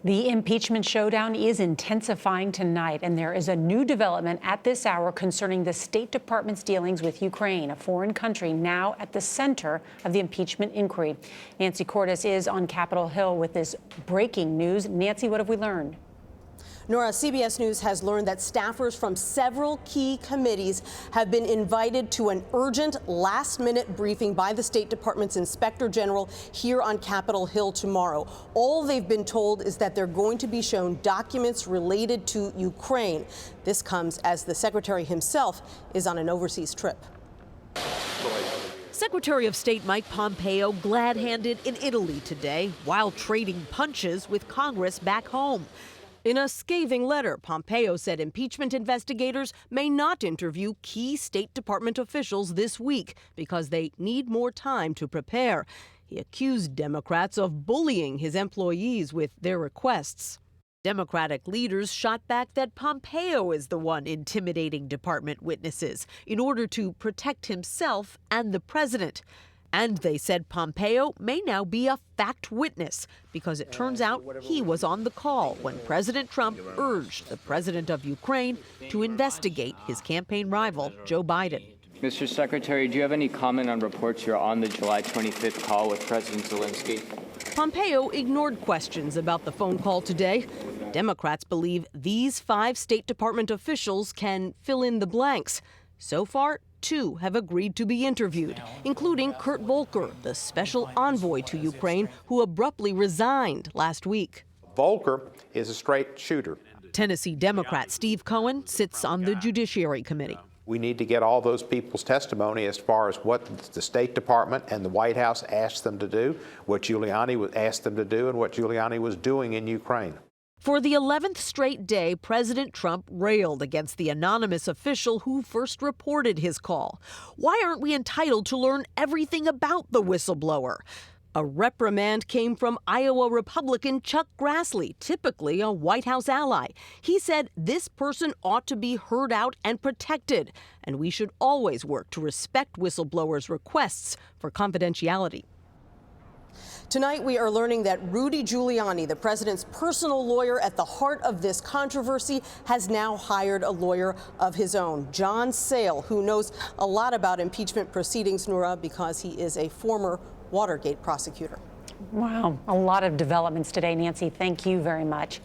The impeachment showdown is intensifying tonight, and there is a new development at this hour concerning the State Department's dealings with Ukraine, a foreign country now at the center of the impeachment inquiry. Nancy Cordes is on Capitol Hill with this breaking news. Nancy, what have we learned? Nora, CBS News has learned that staffers from several key committees have been invited to an urgent last-minute briefing by the State Department's Inspector General here on Capitol Hill tomorrow. All they've been told is that they're going to be shown documents related to Ukraine. This comes as the Secretary himself is on an overseas trip. Secretary of State Mike Pompeo glad-handed in Italy today while trading punches with Congress back home. In a scathing letter, Pompeo said impeachment investigators may not interview key State Department officials this week because they need more time to prepare. He accused Democrats of bullying his employees with their requests. Democratic leaders shot back that Pompeo is the one intimidating department witnesses in order to protect himself and the president. And they said Pompeo may now be a fact witness because it turns out he was on the call when President Trump urged the president of Ukraine to investigate his campaign rival, Joe Biden. Mr. Secretary, do you have any comment on reports you're on the July 25th call with President Zelensky? Pompeo ignored questions about the phone call today. Democrats believe these 5 State Department officials can fill in the blanks. So far, 2 have agreed to be interviewed, including Kurt Volker, the special envoy to Ukraine who abruptly resigned last week. Volker is a straight shooter. Tennessee Democrat Steve Cohen sits on the Judiciary Committee. We need to get all those people's testimony as far as what the State Department and the White House asked them to do, what Giuliani asked them to do, and what Giuliani was doing in Ukraine. For the 11th straight day, President Trump railed against the anonymous official who first reported his call. Why aren't we entitled to learn everything about the whistleblower? A reprimand came from Iowa Republican Chuck Grassley, typically a White House ally. He said this person ought to be heard out and protected, and we should always work to respect whistleblowers' requests for confidentiality. Tonight, we are learning that Rudy Giuliani, the president's personal lawyer at the heart of this controversy, has now hired a lawyer of his own, John Sale, who knows a lot about impeachment proceedings, Nora, because he is a former Watergate prosecutor. Wow, a lot of developments today, Nancy. Thank you very much.